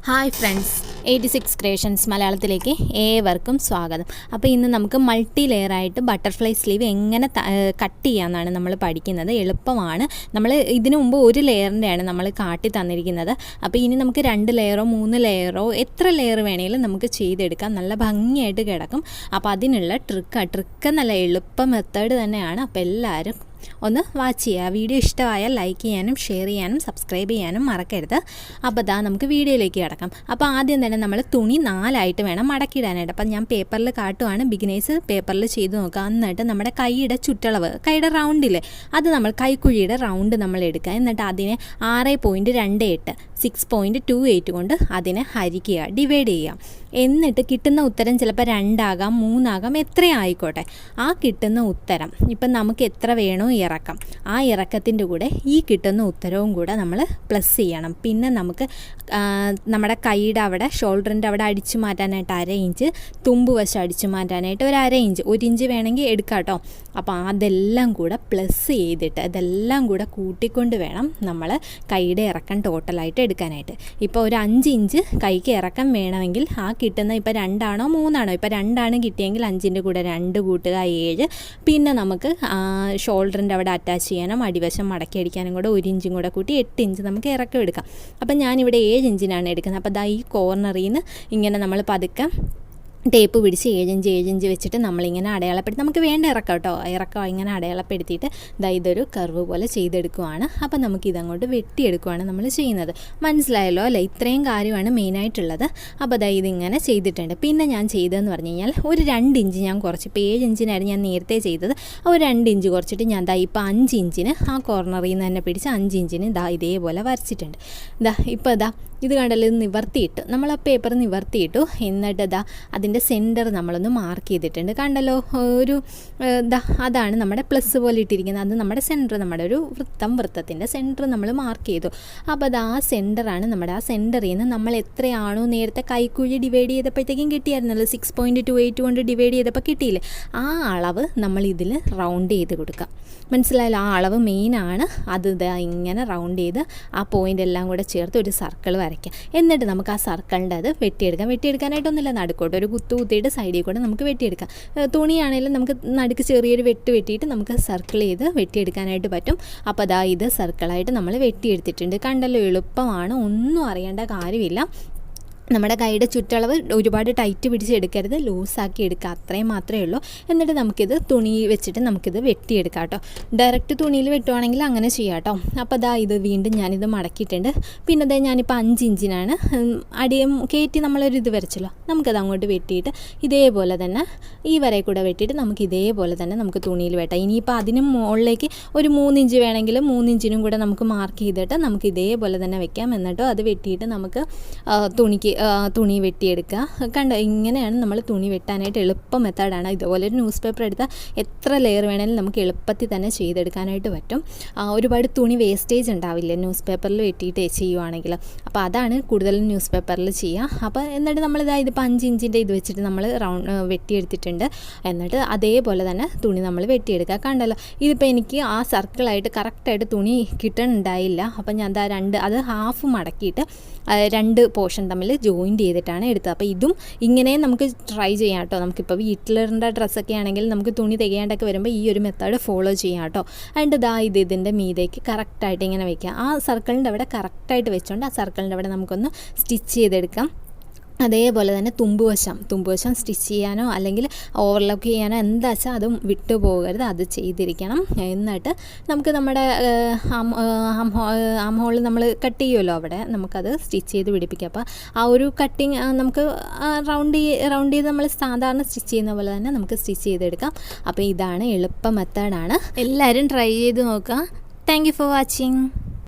Hi friends, 86 creations മലയാളത്തിലേക്ക് ഏവർക്കും സ്വാഗതം. അപ്പോൾ ഇന്ന് നമുക്ക് മൾട്ടി ലെയറായിട്ട് ബട്ടർഫ്ലൈ സ്ലീവ് എങ്ങനെ കട്ട് ചെയ്യാമെന്നാണ് നമ്മൾ പഠിക്കുന്നത്. എളുപ്പമാണ്. നമ്മൾ ഇതിനു മുമ്പ് ഒരു ലെയറിൻ്റെയാണ് നമ്മൾ കാട്ടി തന്നിരിക്കുന്നത്. അപ്പോൾ ഇനി നമുക്ക് 2 ലെയറോ 3 ലെയറോ എത്ര ലെയർ വേണമെങ്കിലും നമുക്ക് ചെയ്തെടുക്കാം. നല്ല ഭംഗിയായിട്ട് കിടക്കും. അപ്പോൾ അതിനുള്ള ട്രിക്ക് നല്ല എളുപ്പ മെത്തേഡ് തന്നെയാണ്. അപ്പോൾ എല്ലാവരും ഒന്ന് വാച്ച് ചെയ്യുക. വീഡിയോ ഇഷ്ടമായാൽ ലൈക്ക് ചെയ്യാനും ഷെയർ ചെയ്യാനും സബ്സ്ക്രൈബ് ചെയ്യാനും മറക്കരുത്. അപ്പോൾ നമുക്ക് വീഡിയോയിലേക്ക് കിടക്കാം. അപ്പോൾ ആദ്യം തന്നെ നമ്മൾ തുണി 4 വേണം മടക്കിയിടാനായിട്ട്. അപ്പം ഞാൻ പേപ്പറിൽ കാട്ടുവാണ്. ബിഗിനേഴ്സ് പേപ്പറിൽ ചെയ്ത് നോക്കുക. എന്നിട്ട് നമ്മുടെ കൈയുടെ ചുറ്റളവ്, കൈയുടെ റൗണ്ടില്ലേ, അത് നമ്മൾ കൈക്കുഴിയുടെ റൗണ്ട് നമ്മൾ എടുക്കുക. എന്നിട്ട് അതിനെ 6.28 6.28 കൊണ്ട് അതിനെ ഹരിക്കുക, ഡിവൈഡ് ചെയ്യുക. എന്നിട്ട് കിട്ടുന്ന ഉത്തരം ചിലപ്പോൾ 2 ആകാം 3 ആകാം, എത്രയും ആയിക്കോട്ടെ. ആ കിട്ടുന്ന ഉത്തരം ഇപ്പം നമുക്ക് എത്ര വേണോ ഇറക്കം, ആ ഇറക്കത്തിൻ്റെ കൂടെ ഈ കിട്ടുന്ന ഉത്തരവും കൂടെ നമ്മൾ പ്ലസ് ചെയ്യണം. പിന്നെ നമുക്ക് നമ്മുടെ കൈയുടെ അവിടെ, ഷോൾഡറിൻ്റെ അവിടെ അടിച്ചു മാറ്റാനായിട്ട് 1/2 ഇഞ്ച്, തുമ്പ് വശം അടിച്ചു മാറ്റാനായിട്ട് ഒരു 1/2 ഇഞ്ച്, 1 ഇഞ്ച് വേണമെങ്കിൽ എടുക്കാം കേട്ടോ. അപ്പോൾ അതെല്ലാം കൂടെ പ്ലസ് ചെയ്തിട്ട് അതെല്ലാം കൂടെ കൂട്ടിക്കൊണ്ട് വേണം നമ്മൾ കൈയുടെ ഇറക്കം ടോട്ടലായിട്ട് എടുക്കാനായിട്ട്. ഇപ്പോൾ ഒരു 5 ഇഞ്ച് കൈക്ക് ഇറക്കം വേണമെങ്കിൽ ആ കിട്ടുന്ന ഇപ്പോൾ 2 ആണോ 3 ആണോ, ഇപ്പോൾ 2 ആണ് കിട്ടിയെങ്കിൽ 5ൻ്റെ കൂടെ 2 കൂട്ടുക 7. പിന്നെ നമുക്ക് ഷോൾഡറിൻ്റെ അവിടെ അറ്റാച്ച് ചെയ്യാനും അടിവശം മടക്കി അടിക്കാനും കൂടെ 1 ഇഞ്ചും കൂടെ കൂട്ടി 8 ഇഞ്ച് നമുക്ക് ഇറക്കം എടുക്കാം. അപ്പം ഞാനിവിടെ 7 ഇഞ്ചിനാണ് എടുക്കുന്നത്. അപ്പോൾ ഈ കോർണറിൽ നിന്ന് ഇങ്ങനെ നമ്മൾ പതുക്കെ ടേപ്പ് പിടിച്ച് 7 ഇഞ്ച് വെച്ചിട്ട് നമ്മളിങ്ങനെ അടയാളപ്പെടുത്തി നമുക്ക് വേണ്ട ഇറക്കം കേട്ടോ, ഇറക്കം ഇങ്ങനെ അടയാളപ്പെടുത്തിയിട്ട് ഇതൊരു കർവ് പോലെ ചെയ്തെടുക്കുവാണ്. അപ്പോൾ നമുക്കിതങ്ങോട്ട് വെട്ടിയെടുക്കുവാണ് നമ്മൾ ചെയ്യുന്നത്. മനസ്സിലായല്ലോ അല്ലേ? ഇത്രയും കാര്യമാണ് മെയിനായിട്ടുള്ളത്. അപ്പോൾ ഇതിങ്ങനെ ചെയ്തിട്ടുണ്ട്. പിന്നെ ഞാൻ ചെയ്തതെന്ന് പറഞ്ഞു കഴിഞ്ഞാൽ ഒരു 2 ഇഞ്ച് ഞാൻ കുറച്ച്, ഇപ്പോൾ 7 ഇഞ്ചിനായിരുന്നു ഞാൻ നേരത്തെ ചെയ്തത്. ഒരു 2 ഇഞ്ച് കുറച്ചിട്ട് ഞാൻ ഇപ്പോൾ 5 ഇഞ്ചിന് ആ കോർണറിൽ നിന്ന് തന്നെ പിടിച്ച് 5 ഇഞ്ചിന് ഇതേപോലെ വരച്ചിട്ടുണ്ട്. ഇപ്പോൾ ഇത് കണ്ടല്ലോ, ഇത് നിവർത്തിയിട്ട് നമ്മൾ ആ പേപ്പർ നിവർത്തിയിട്ടു. എന്നിട്ട് അതിൻ്റെ സെൻറ്റർ നമ്മളൊന്ന് മാർക്ക് ചെയ്തിട്ടുണ്ട്. കണ്ടല്ലോ, ഒരു അതാണ് നമ്മുടെ പ്ലസ് പോലെ ഇട്ടിരിക്കുന്നത്. അത് നമ്മുടെ സെൻറ്റർ, നമ്മുടെ ഒരു വൃത്തത്തിൻ്റെ സെൻറ്റർ നമ്മൾ മാർക്ക് ചെയ്തു. അപ്പോൾ ആ സെൻറ്ററാണ് നമ്മുടെ. ആ സെൻറ്ററിൽ നിന്ന് നമ്മൾ എത്രയാണോ നേരത്തെ കൈക്കുഴി ഡിവൈഡ് ചെയ്തപ്പോഴത്തേക്കും കിട്ടിയായിരുന്നല്ലോ, 6.28 കൊണ്ട് ഡിവൈഡ് ചെയ്തപ്പോൾ കിട്ടിയില്ലേ, ആ അളവ് നമ്മൾ ഇതിൽ റൗണ്ട് ചെയ്ത് കൊടുക്കുക. മനസ്സിലായല്ലോ? ആ അളവ് മെയിനാണ്. അത് ഇങ്ങനെ റൗണ്ട് ചെയ്ത് ആ പോയിൻ്റ് എല്ലാം കൂടെ ചേർത്ത് ഒരു സർക്കിൾ വരയ്ക്കുക. എന്നിട്ട് നമുക്ക് ആ സർക്കിളിൻ്റെ അത് വെട്ടിയെടുക്കാനായിട്ടൊന്നുമില്ല, നടുക്കോട്ട് ഒരു കുത്തിയിട്ട് സൈഡിൽ കൂടെ നമുക്ക് വെട്ടിയെടുക്കാം. തുണിയാണെങ്കിലും നമുക്ക് നടുക്ക് ചെറിയൊരു വെട്ടിയിട്ട് നമുക്ക് സർക്കിൾ ചെയ്ത് വെട്ടിയെടുക്കാനായിട്ട് പറ്റും. അപ്പോൾ ഇത് സർക്കിളായിട്ട് നമ്മൾ വെട്ടിയെടുത്തിട്ടുണ്ട്. കണ്ടല്ലോ, എളുപ്പമാണ്, ഒന്നും അറിയേണ്ട കാര്യമില്ല. നമ്മുടെ കൈയുടെ ചുറ്റളവ് ഒരുപാട് ടൈറ്റ് പിടിച്ചെടുക്കരുത്, ലൂസാക്കി എടുക്കുക, അത്രയും മാത്രമേ ഉള്ളൂ. എന്നിട്ട് നമുക്കിത് തുണി വെച്ചിട്ട് നമുക്കിത് വെട്ടിയെടുക്കാം കേട്ടോ. ഡയറക്റ്റ് തുണിയിൽ വെട്ടുവാണെങ്കിൽ അങ്ങനെ ചെയ്യാം കേട്ടോ. അപ്പോൾ ഇത് വീണ്ടും ഞാനിത് മടക്കിയിട്ടുണ്ട്. പിന്നെ ഞാനിപ്പോൾ 5 ഇഞ്ചിനാണ് അടിയും കയറ്റി നമ്മളൊരു ഇത് വരച്ചല്ലോ, നമുക്കത് അങ്ങോട്ട് വെട്ടിയിട്ട് ഇതേപോലെ തന്നെ ഈ വരെ കൂടെ വെട്ടിയിട്ട് നമുക്ക് ഇതേപോലെ തന്നെ നമുക്ക് തുണിയിൽ വെട്ടാം. ഇനിയിപ്പോൾ അതിന് മുകളിലേക്ക് ഒരു 3 ഇഞ്ച് വേണമെങ്കിൽ 3 ഇഞ്ചിനും കൂടെ നമുക്ക് മാർക്ക് ചെയ്തിട്ട് നമുക്ക് ഇതേപോലെ തന്നെ വെക്കാം. എന്നിട്ടോ അത് വെട്ടിയിട്ട് നമുക്ക് തുണി വെട്ടിയെടുക്കുക. കണ്ടോ, ഇങ്ങനെയാണ് നമ്മൾ തുണി വെട്ടാനായിട്ട് എളുപ്പ മെത്തേഡാണ്. ഇതുപോലെ ഒരു ന്യൂസ് പേപ്പർ എടുത്താൽ എത്ര ലെയർ വേണമെങ്കിലും നമുക്ക് എളുപ്പത്തിൽ തന്നെ ചെയ്തെടുക്കാനായിട്ട് പറ്റും. ഒരുപാട് തുണി വേസ്റ്റേജ് ഉണ്ടാവില്ല ന്യൂസ് പേപ്പറിൽ വെട്ടിയിട്ട് ചെയ്യുവാണെങ്കിൽ. അപ്പോൾ അതാണ് കൂടുതലും ന്യൂസ് പേപ്പറിൽ ചെയ്യുക. അപ്പോൾ എന്നിട്ട് ഇതിപ്പോൾ 5 ഇഞ്ചിൻ്റെ ഇത് വെച്ചിട്ട് നമ്മൾ വെട്ടിയെടുത്തിട്ടുണ്ട്. എന്നിട്ട് അതേപോലെ തന്നെ തുണി നമ്മൾ വെട്ടിയെടുക്കുക. കണ്ടല്ലോ, ഇതിപ്പോൾ എനിക്ക് ആ സർക്കിളായിട്ട് കറക്റ്റായിട്ട് തുണി കിട്ടണുണ്ടായില്ല. അപ്പം ഞാൻ അത് ഹാഫ് മടക്കിയിട്ട് 2 പോർഷൻ തമ്മിൽ ജോയിൻറ്റ് ചെയ്തിട്ടാണ് എടുത്തത്. അപ്പോൾ ഇതും ഇങ്ങനെ നമുക്ക് ട്രൈ ചെയ്യാം കേട്ടോ. നമുക്കിപ്പോൾ വീട്ടിലിടേണ്ട ഡ്രസ്സൊക്കെ ആണെങ്കിൽ നമുക്ക് തുണി തികയാണ്ടൊക്കെ വരുമ്പോൾ ഈ ഒരു മെത്തേഡ് ഫോളോ ചെയ്യാം കേട്ടോ. അതിൻ്റെ ഇതിൻ്റെ മീതേക്ക് കറക്റ്റായിട്ട് ഇങ്ങനെ വയ്ക്കുക. ആ സർക്കിളിൻ്റെ അവിടെ കറക്റ്റായിട്ട് വെച്ചുകൊണ്ട് ആ സർക്കിളിൻ്റെ അവിടെ നമുക്കൊന്ന് സ്റ്റിച്ച് ചെയ്തെടുക്കാം. അതേപോലെ തന്നെ തുമ്പുവശം സ്റ്റിച്ച് ചെയ്യാനോ അല്ലെങ്കിൽ ഓവർലോക്ക് ചെയ്യാനോ എന്താ വെച്ചാൽ അതും വിട്ടു പോകരുത്, അത് ചെയ്തിരിക്കണം. എന്നിട്ട് നമുക്ക് നമ്മുടെ ആം ഹോളിൽ നമ്മൾ കട്ട് ചെയ്യുമല്ലോ, അവിടെ നമുക്കത് സ്റ്റിച്ച് ചെയ്ത് പിടിപ്പിക്കാം. അപ്പോൾ ആ ഒരു കട്ടിങ് നമുക്ക് റൗണ്ട് ചെയ്ത് നമ്മൾ സാധാരണ സ്റ്റിച്ച് ചെയ്യുന്ന പോലെ തന്നെ നമുക്ക് സ്റ്റിച്ച് ചെയ്തെടുക്കാം. അപ്പോൾ ഇതാണ് എളുപ്പ മെത്തേഡാണ്. എല്ലാവരും ട്രൈ ചെയ്ത് നോക്കുക. Thank you for watching.